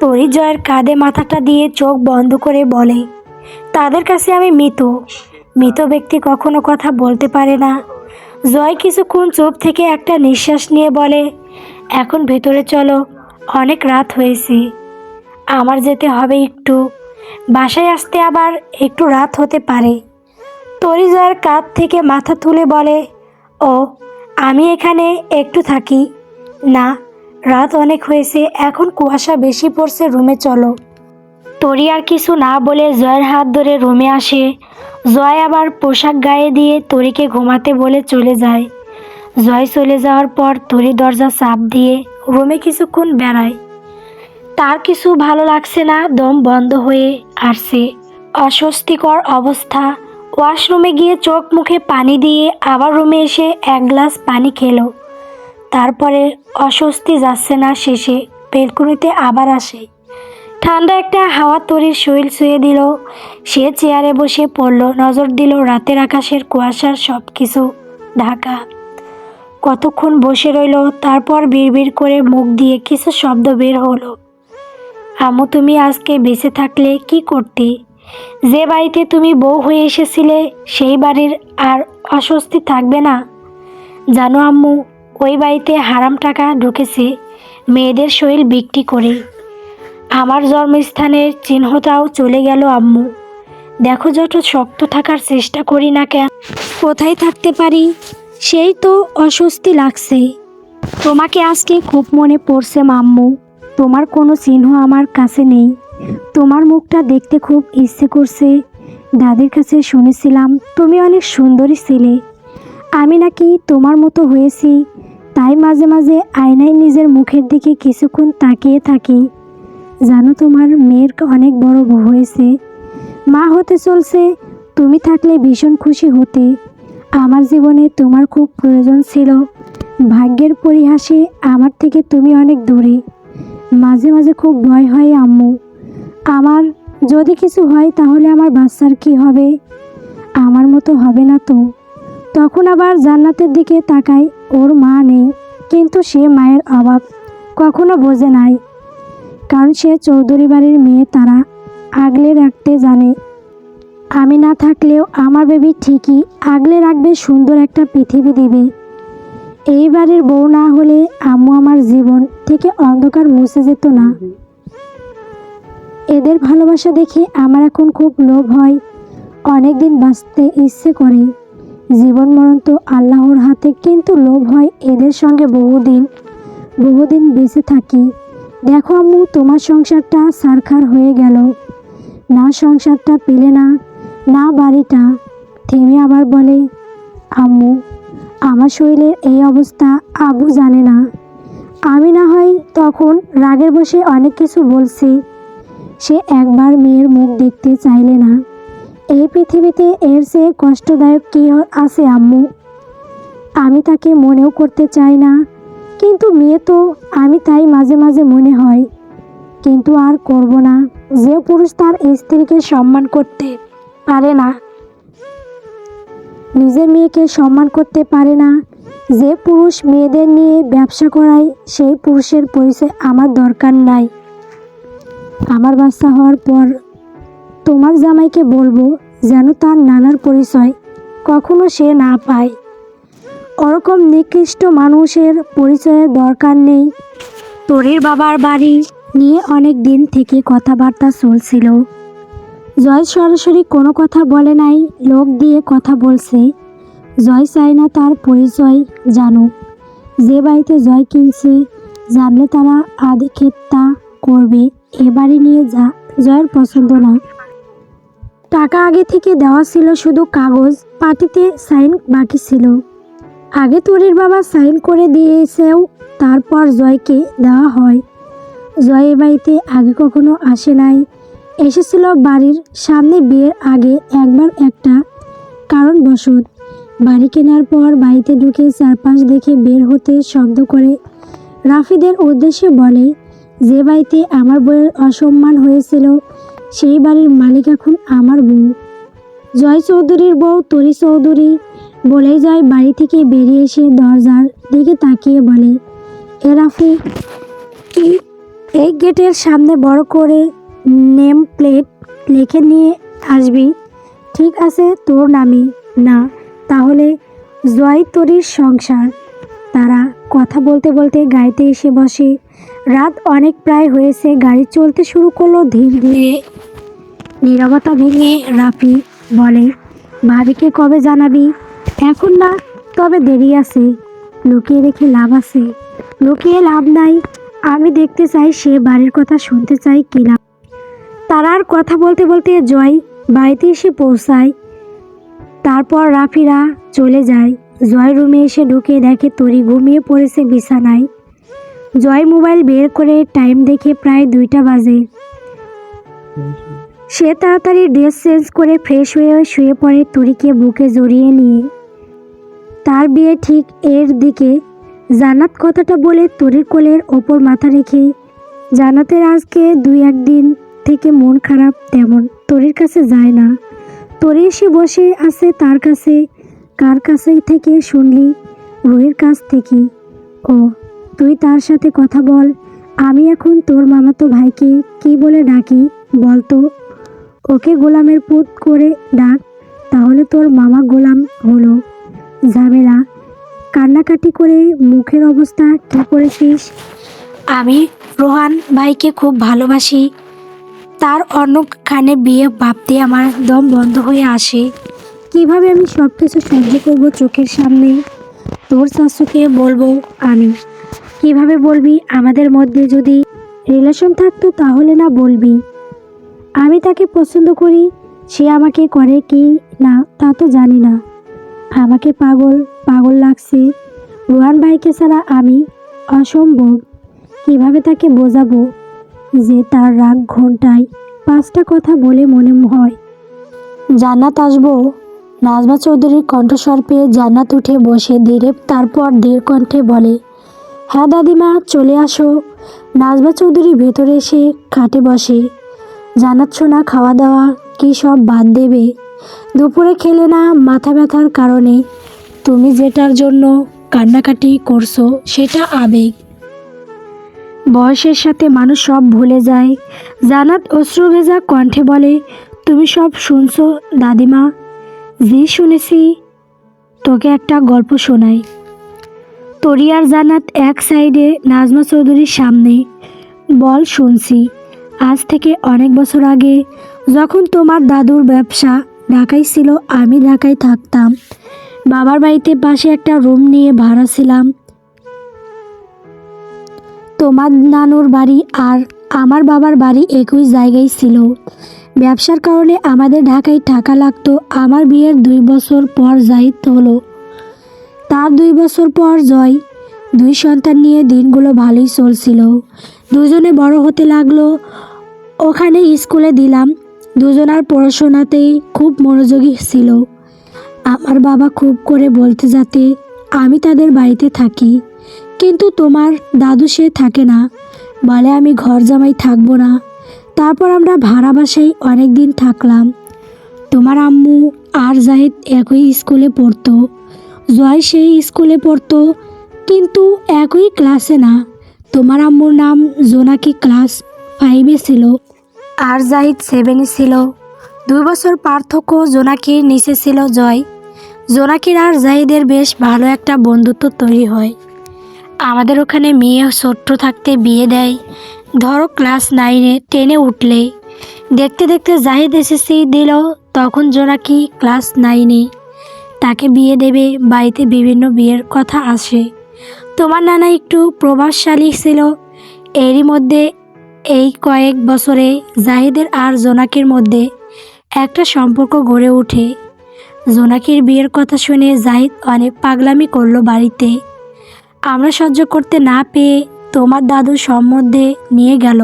তরি জয়ের কাঁধে মাথাটা দিয়ে চোখ বন্ধ করে বলে, তাদের কাছে আমি মৃত। মৃত ব্যক্তি কখনো কথা বলতে পারে না। জয় কিছুক্ষণ চুপ থেকে একটা নিঃশ্বাস নিয়ে বলে, এখন ভেতরে চলো, অনেক রাত হয়েছে। আমার যেতে হবে একটু, বাসায় আসতে আবার একটু রাত হতে পারে। তরি জয়ের কাঁধ থেকে মাথা তুলে বলে, ও আমি এখানে একটু থাকি। না, রাত অনেক হয়েছে, এখন কুয়াশা বেশি পড়ছে, রুমে চলো। তরি আর কিছু না বলে জয়ের হাত ধরে রুমে আসে। জয় আবার পোশাক গায়ে দিয়ে তরিকে ঘুমাতে বলে চলে যায়। জয় চলে যাওয়ার পর তরি দরজা চাপ দিয়ে রুমে কিছুক্ষণ বেড়ায়। তার কিছু ভালো লাগছে না, দম বন্ধ হয়ে আসছে, অস্বস্তিকর অবস্থা। ওয়াশরুমে গিয়ে চোখ মুখে পানি দিয়ে আবার রুমে এসে এক গ্লাস পানি খেলো। তারপরে অস্বস্তি যাচ্ছে না, শেষে বেলকনিতে আবার আসে। ঠান্ডা একটা হাওয়া তরির শরীর ছুঁয়ে দিল। সে চেয়ারে বসে পড়ল, নজর দিল রাতের আকাশের কুয়াশার সব কিছু ঢাকা। কতক্ষণ বসে রইল, তারপর বিড়বিড় করে মুখ দিয়ে কিছু শব্দ বের হলো। আম্মু, তুমি আজকে বেঁচে থাকলে কি করতে? যে বাড়িতে তুমি বউ হয়ে এসেছিলে সেই বাড়ির আর অস্বস্তি থাকবে না? জানো আম্মু, ওই বাড়িতে হারাম টাকা ঢুকেছে মেয়েদের শরীর বিক্রি করে। আমার জন্মস্থানের চিহ্নটাও চলে গেল আম্মু। দেখো, যত শক্ত থাকার চেষ্টা করি না কেন, কোথায় থাকতে পারি সেই তো অস্বস্তি লাগছে। তোমাকে আজকে খুব মনে পড়ছে মাম্মু। তোমার কোনো চিহ্ন আমার কাছে নেই। তোমার মুখটা দেখতে খুব ইচ্ছে করছে। দাদির কাছে শুনেছিলাম তুমি অনেক সুন্দরী ছিলে। আমি নাকি তোমার মতো হয়েছি, তাই মাঝে মাঝে আয়নায় নিজের মুখের দিকে কিছুক্ষণ তাকিয়ে থাকি। জানো, তোমার মেয়ের অনেক বড় বউ হয়েছে, মা হতে চলছে। তুমি থাকলে ভীষণ খুশি হতে। আমার জীবনে তোমার খুব প্রয়োজন ছিল। ভাগ্যের পরিহাসে আমার থেকে তুমি অনেক দূরে। মাঝে মাঝে খুব ভয় হয় আম্মু, আমার যদি কিছু হয় তাহলে আমার বাচ্চার কি হবে? আমার মতো হবে না তো? তখন আবার জান্নাতের দিকে তাকাই, ওর মা নেই, কিন্তু সে মায়ের অভাব কখনো বোঝে নাই, কারণ সে চৌধুরী বাড়ির মেয়ে, তারা আগলে রাখতে জানে। আমি না থাকলেও আমার বেবি ঠিকই আগলে রাখবে, সুন্দর একটা পৃথিবী দিবে। এই বাড়ির বউ না হলে আম্মু আমার জীবন থেকে অন্ধকার মুছে যেত না। এদের ভালোবাসা দেখে আমার এখন খুব লোভ হয়, অনেক দিন বাঁচতে ইচ্ছে করে। জীবন মরণ তো আল্লাহর হাতে, কিন্তু লোভ হয় এদের সঙ্গে বহুদিন বেঁচে থাকি। দেখো আম্মু, তোমার সংসারটা ছারখার হয়ে গেল। না সংসারটা পেলে না, না বাড়িটা। থেমে আবার বলে, আম্মু, আমার শরীরের এই অবস্থা আব্বু জানে না। আমি না হয় তখন রাগের বশে অনেক কিছু বলছি। সে একবার মেয়ের মুখ দেখতে চাইলে না। এই পৃথিবীতে এর চেয়ে কষ্টদায়ক কী আছে আম্মু? আমি তাকে মনেও করতে চাই না, কিন্তু মেয়ে তো আমি, তাই মাঝে মাঝে মনে হয়। কিন্তু আর করব না। যে পুরুষ তার স্ত্রীকে সম্মান করতে পারে না, নিজের মেয়েকে সম্মান করতে পারে না, যে পুরুষ মেয়েদের নিয়ে ব্যবসা করায়, সেই পুরুষের পরিচয় আমার দরকার নাই। আমার বাচ্চা হওয়ার পর তোমার জামাইকে বলবো যেন তার নানার পরিচয় কখনো সে না পায়। ওরকম নিকৃষ্ট মানুষের পরিচয়ের দরকার নেই। তরির বাবার বাড়ি নিয়ে অনেক দিন থেকে কথাবার্তা চলছিল। জয় সরাসরি কোনো কথা বলে নাই, লোক দিয়ে কথা বলছে। জয় চায় না তার পরিচয় জানুক। যে বাড়িতে জয় কিনছে, জানলে তারা আধিক্ষেতা করবে। এ বাড়ি নিয়ে জয়ের পছন্দ না। টাকা আগে থেকে দেওয়া ছিল, শুধু কাগজ পাটিতে সাইন বাকি ছিল। আগে তরির বাবা সাইন করে দিয়েছেও, তারপর জয়কে দেওয়া হয়। জয় এ বাড়িতে আগে কখনো আসে নাই। এসেছিল বাড়ির সামনে বিয়ের আগে একবার, একটা কারণবশত। বাড়ি কেনার পর বাড়িতে ঢুকে চারপাশ দেখে বের হতে শব্দ করে রাফিদের উদ্দেশ্যে বলে, যে বাড়িতে আমার বউয়ের অসম্মান হয়েছিল সেই বাড়ির মালিক এখন আমার বউ। জয় চৌধুরীর বউ তরি চৌধুরী। বলেই জয় বাড়ি থেকে বেরিয়ে এসে দরজার দিকে তাকিয়ে বলে, এ রাফি, এই গেটের সামনে বড় করে নেম প্লেট লিখে নিয়ে আসবি। ঠিক আছে, তোর নামই না তাহলে জয় তরির সংসার। তারা কথা বলতে বলতে গাড়িতে এসে বসে। রাত অনেক প্রায় হয়েছে। গাড়ি চলতে শুরু করলো ধীরে ধীরে। নীরবতা ভেঙে রাফি বলে, ভাবিকে কবে জানাবি? এখন না, তবে দেরি আছে। লুকিয়ে রেখে লাভ আছে? লুকিয়ে লাভ নাই। আমি দেখতে চাই সে বাড়ির কথা শুনতে চাই কিনা। তারা আর কথা বলতে বলতে জয় বাড়িতে এসে পৌঁছায়। তারপর রাফিরা চলে যায়। জয় রুমে এসে ঢুকে দেখে তরি ঘুমিয়ে পড়েছে বিছানায়। জয় মোবাইল বের করে টাইম দেখে প্রায় 2টা বাজে। সে তাড়াতাড়ি ড্রেস চেঞ্জ করে ফ্রেশ হয়ে শুয়ে পড়ে তরিকে বুকে জড়িয়ে নিয়ে। তার বিয়ে ঠিক এর দিকে জান্নাত কথাটা বলে তরির কোলের ওপর মাথা রেখে। জান্নাতের আজকে 2-1 দিন থেকে মন খারাপ তেমন তরির কাছে যায় না। তরি এসে বসে আছে তার কাছে। কার কাছে থেকে শুনলি? রুহির কাছ থেকে। ও, তুই তার সাথে কথা বল। আমি এখন তোর মামাতো ভাইকে কি বলে ডাকি বলতো? ওকে গোলামের পুত করে ডাক, তাহলে তোর মামা গোলাম হলো। ঝামেলা। কান্নাকাটি করে মুখের অবস্থা কী করেছিস? আমি রোহান ভাইকে খুব ভালোবাসি। তার অন্যখানে বিয়ে ভাবতে আমার দম বন্ধ হয়ে আসে। কিভাবে আমি সব কিছু সহ্য করবো চোখের সামনে? তোর শাশুকে বলবো আমি? কিভাবে বলবি? আমাদের মধ্যে যদি রিলেশন থাকতো তাহলে না বলবি? আমি তাকে পছন্দ করি, সে আমাকে করে কি না তা তো জানি না। আমাকে পাগল পাগল লাগছে। রোহান ভাইকে ছাড়া আমি অসম্ভব। কিভাবে তাকে বোঝাবো যে তার রাগ ঘন্টায় 5টা কথা বলে মনে হয়। জান্নাত আসবো? নাজমা চৌধুরীর কণ্ঠস্বর পেয়ে জান্নাত উঠে বসে ধীরে তারপর ধীর কণ্ঠে বলে, হ্যাঁ দাদিমা, চলে আসো। নাজমা চৌধুরী ভেতরে এসে খাটে বসে। জান্নাত শোনা খাওয়া দাওয়া কি সব বাদ দেবে? দুপুরে খেলে না মাথা ব্যথার কারণে? তুমি যেটার জন্য কান্নাকাটি করছো সেটা আবেগ। বয়সের সাথে মানুষ সব ভুলে যায়। জান্নাত অশ্রু ভেজা কণ্ঠে বলে, তুমি সব শুনছো দাদিমা? জি শুনেছি। তোকে একটা গল্প শোনাই। তরি আর জান্নাত এক সাইডে, নাজমা চৌধুরীর সামনে। বল, শুনছি। আজ থেকে অনেক বছর আগে যখন তোমার দাদুর ব্যবসা ঢাকায় ছিল, আমি ঢাকায় থাকতাম। বাবার বাড়িতে পাশে একটা রুম নিয়ে ভাড়া ছিলাম। তোমার নানুর বাড়ি আর আমার বাবার বাড়ি একই জায়গায় ছিল। ব্যবসার কারণে আমাদের ঢাকায় টাকা লাগতো। আমার বিয়ের 2 বছর পর জাহিদ হলো। তার 2 বছর পর জয়। 2 সন্তান নিয়ে দিনগুলো ভালোই চলছিল। দুজনে বড় হতে লাগলো। ওখানে স্কুলে দিলাম। দুজনার পড়াশোনাতেই খুব মনোযোগী ছিল। আমার বাবা খুব করে বলতে যাতে আমি তাদের বাড়িতে থাকি, কিন্তু তোমার দাদু সে থাকে না, বলে আমি ঘর জামাই থাকবো না। তারপর আমরা ভাড়া বাসায় অনেক দিন থাকলাম। তোমার আম্মু আর জাহিদ একই স্কুলে পড়তো। জয় সেই স্কুলে পড়তো, কিন্তু একই ক্লাসে না। তোমার আম্মুর নাম জোনাকি ক্লাস 5-এ ছিল আর জাহিদ 7-এ ছিল। 2 বছর পার্থক্য। জোনাকির নিচে ছিল জয়। জোনাকির আর জাহিদের বেশ ভালো একটা বন্ধুত্ব তৈরি হয়। আমাদের ওখানে মেয়ে ছোট্ট থাকতে বিয়ে দেয়। ধরো ক্লাস 9-এ 10-এ উঠলে। দেখতে দেখতে জাহিদ এসএসসি দিল, তখন জোনাকি ক্লাস 9-এ। তাকে বিয়ে দেবে। বাড়িতে বিভিন্ন বিয়ের কথা আসে। তোমার নানা একটু প্রভাবশালী ছিল। এরই মধ্যে এই কয়েক বছরে জাহিদের আর জোনাকির মধ্যে একটা সম্পর্ক গড়ে ওঠে। জোনাকির বিয়ের কথা শুনে জাহিদ অনেক পাগলামি করলো বাড়িতে। আমরা সহ্য করতে না পেয়ে তোমার দাদুর সম্বন্ধে নিয়ে গেল,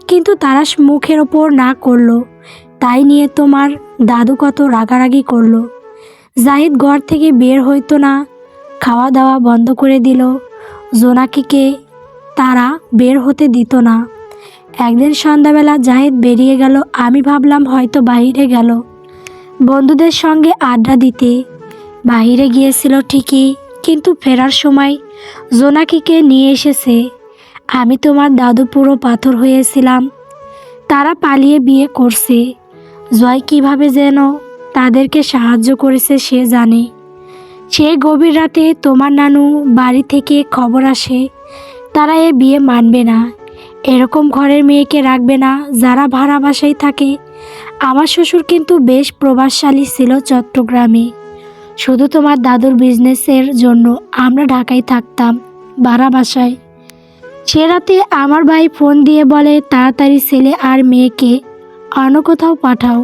কিন্তু তারা মুখের ওপর না করলো। তাই নিয়ে তোমার দাদু কত রাগারাগি করলো। জাহিদ ঘর থেকে বের হইতো না, খাওয়া দাওয়া বন্ধ করে দিল। জোনাকিকে তারা বের হতে দিত না। একদিন সন্ধ্যাবেলা জাহিদ বেরিয়ে গেল। আমি ভাবলাম হয়তো বাইরে গেল বন্ধুদের সঙ্গে আড্ডা দিতে। বাইরে গিয়েছিল ঠিকই, কিন্তু ফেরার সময় জোনাকিকে নিয়ে এসেছে। আমি তোমার দাদু পুরো পাথর হয়েছিলাম। তারা পালিয়ে বিয়ে করছে। জয় কিভাবে যেন তাদেরকে সাহায্য করেছে সে জানে। সেই গভীর রাতে তোমার নানু বাড়ি থেকে খবর আসে তারা এ বিয়ে মানবে না, এরকম ঘরের মেয়েকে রাখবে না যারা ভাড়া বাসায় থাকে। আমার শ্বশুর কিন্তু বেশ প্রভাবশালী ছিল চট্টগ্রামে। শুধু তোমার দাদুর বিজনেসের জন্য আমরা ঢাকায় থাকতাম ভাড়া বাসায়। সে রাতে আমার ভাই ফোন দিয়ে বলে তাড়াতাড়ি ছেলে আর মেয়েকে অন্য কোথাও পাঠাও।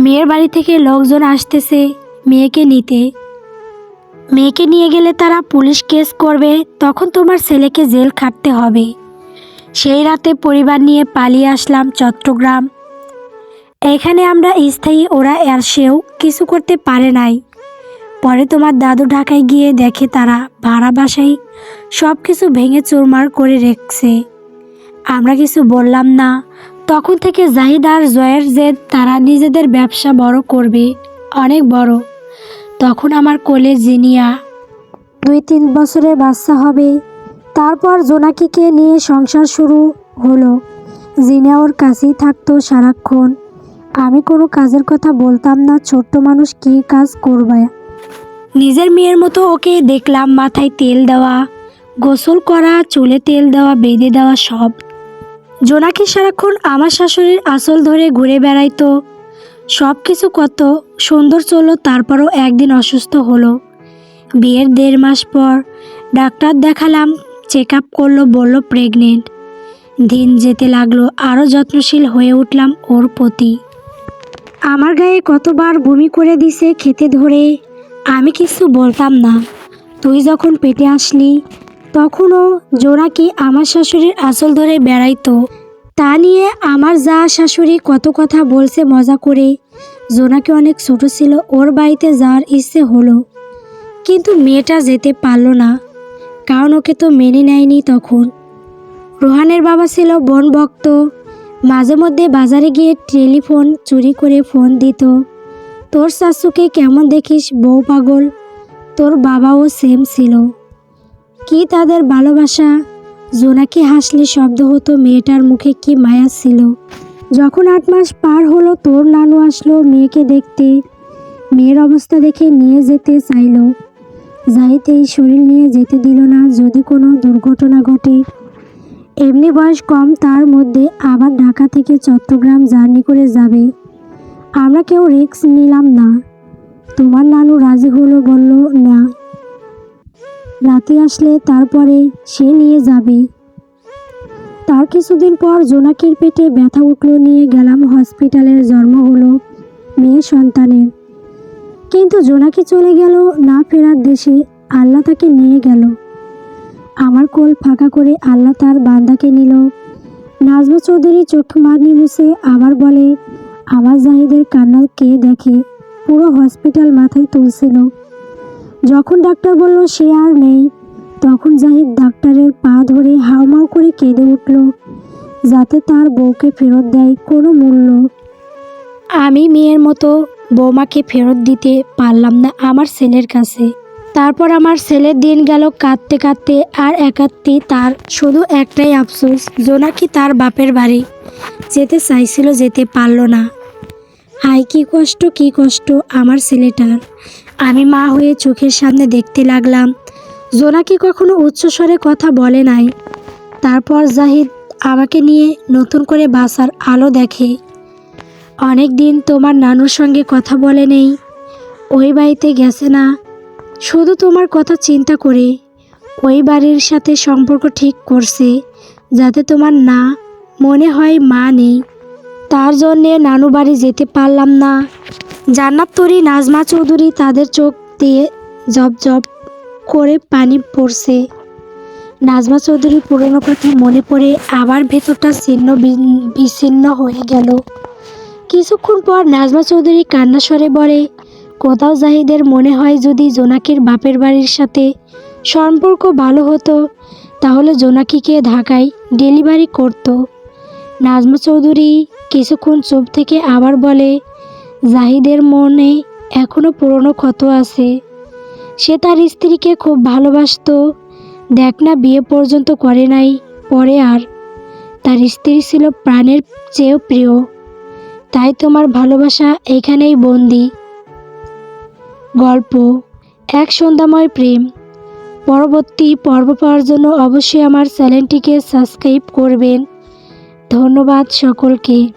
মেয়ের বাড়ি থেকে লোকজন আসতেছে মেয়েকে নিতে। মেয়েকে নিয়ে গেলে তারা পুলিশ কেস করবে, তখন তোমার ছেলেকে জেল খাটতে হবে। সেই রাতে পরিবার নিয়ে পালিয়ে আসলাম চট্টগ্রাম। এখানে আমরা স্থায়ী, ওরা এসেও কিছু করতে পারে নাই। পরে তোমার দাদু ঢাকায় গিয়ে দেখে তারা ভাড়া বাসায় সব কিছু ভেঙে চুরমার করে রেখেছে। আমরা কিছু বললাম না। তখন থেকে জাহিদ আর জয়ের জেদ তারা নিজেদের ব্যবসা বড় করবে, অনেক বড়। তখন আমার কোলে জিনিয়া 2-3 বছরের বাচ্চা হবে। তারপর জোনাকিকে নিয়ে সংসার শুরু হলো। জিনিয়া ওর কাছেই থাকতো সারাক্ষণ। আমি কোনো কাজের কথা বলতাম না, ছোট্ট মানুষ কী কাজ করবে। নিজের মেয়ের মতো ওকে দেখলাম, মাথায় তেল দেওয়া, গোসল করা, চুলে তেল দেওয়া, বেঁধে দেওয়া সব। জোনাকি সারাক্ষণ আমার শাশুড়ির আঁচল ধরে ঘুরে বেড়াইতো। সব কিছু কত সুন্দর চললো। তারপরও একদিন অসুস্থ হলো। বিয়ের 1.5 মাস পর ডাক্তার দেখালাম, চেক আপ করলো, বলল প্রেগনেন্ট। দিন যেতে লাগলো, আরও যত্নশীল হয়ে উঠলাম ওর প্রতি। আমার গায়ে কতবার বমি করে দিছে খেতে ধরে, আমি কিছু বলতাম না। তুই যখন পেটে আসলি তখনও জোনাকি আমার শাশুড়ির আঁচল ধরে বেড়াইতো। তা নিয়ে আমার যা শাশুড়ি কত কথা বলছে মজা করে। জোনাকি অনেক ছোট ছিল, ওর বাড়িতে যাওয়ার ইচ্ছে হলো, কিন্তু মেয়েটা যেতে পারল না, কারণ ওকে তো মেনে নেয়নি তখন। রোহানের বাবা ছিল বনভক্ত, মাঝে মধ্যে বাজারে গিয়ে টেলিফোন চুরি করে ফোন দিত, তোর শাশুকে কেমন দেখিস, বউ পাগল। তোর বাবাও সেম ছিল। কি তাদের ভালোবাসা! জোনাকি হাসলে শব্দ হতো, মেয়েটার মুখে কি মায়া ছিল। যখন 8 মাস পার হলো তোর নানু আসলো মেয়েকে দেখতে। মেয়ের অবস্থা দেখে নিয়ে যেতে চাইল। জাহিদ এই শরীর নিয়ে যেতে দিল না, যদি কোনো দুর্ঘটনা ঘটে। এমনি বয়স কম, তার মধ্যে আবার ঢাকা থেকে চট্টগ্রাম জার্নি করে যাবে। আমরা কেউ রিস্ক নিলাম না। তোমার নানু রাজি হলো, বলল না, রাতে আসলে তারপরে সে নিয়ে যাবে। তার কিছুদিন পর জোনাকির পেটে ব্যথা উঠলো, নিয়ে গেলাম হসপিটালের। জন্ম হলো মেয়ে সন্তানের। কিন্তু জোনাকি চলে গেল না ফেরার দেশে। আল্লাহ তাকে নিয়ে গেল। আমার কোল ফাঁকা করে আল্লাহ তার বান্দাকে নিল। নাজমা চৌধুরী চোখ মানি মুছে আবার বলে, আমার জাহিদের কান্না কে দেখে? পুরো হসপিটাল মাথায় তুলছিল। যখন ডাক্তার বলল সে আর নেই, তখন জাহিদ ডাক্তারের পা ধরে হাউমাউ করে কেঁদে উঠল, যাতে তার বউকে ফেরত দেয় কোনো মূল্য। আমি মেয়ের মতো বৌমাকে ফেরত দিতে পারলাম না আমার ছেলের কাছে। তারপর আমার ছেলের দিন গেল কাঁদতে কাঁদতে আর একাত্তে। তার শুধু একটাই আফসোস, জোনাকি তার বাপের বাড়ি যেতে চাইছিল, যেতে পারল না। হায় কি কষ্ট, কি কষ্ট আমার ছেলেটার। আমি মা হয়ে চোখের সামনে দেখতে লাগলাম। জোনাকি কখনো উচ্চস্বরে কথা বলে নাই। তারপর জাহিদ আমাকে নিয়ে নতুন করে বাঁচার আলো দেখে। অনেক দিন তোমার নানুর সঙ্গে কথা বলে নেই, ওই বাড়িতে গেছে না, শুধু তোমার কথা চিন্তা করে ওই বাড়ির সাথে সম্পর্ক ঠিক করছে, যাতে তোমার না মনে হয় মা নেই। তার জন্যে নানু বাড়ি যেতে পারলাম না। জান্নাত তরি, নাজমা চৌধুরী, তাদের চোখ দিয়ে জব জব করে পানি পড়ছে। নাজমা চৌধুরীর পুরনো কথা মনে পড়ে আবার ভেতরটা ছিন্ন বিচ্ছিন্ন হয়ে গেল। কিছুক্ষণ পর নাজমা চৌধুরী কান্না স্বরে বলে, কোথাও জাহিদের মনে হয় যদি জোনাকির বাপের বাড়ির সাথে সম্পর্ক ভালো হতো তাহলে জোনাকিকে ঢাকায় ডেলিভারি করত। নাজমা চৌধুরী কিছুক্ষণ চুপ থেকে আবার বলে, জাহিদের মনে এখনো পুরনো ক্ষত আছে। সে তার স্ত্রীকে খুব ভালোবাসতো। দেখ না, বিয়ে পর্যন্ত করে নাই, পরে আর তার স্ত্রী ছিল প্রাণের চেয়েও প্রিয়। তাই তোমার ভালোবাসা এখানেই বন্দি। গল্প এক সন্ধ্যাময় প্রেম। পরবর্তী পর্ব পাওয়ার জন্য অবশ্যই আমার চ্যানেলটিকে সাবস্ক্রাইব করবেন। ধন্যবাদ সকলকে।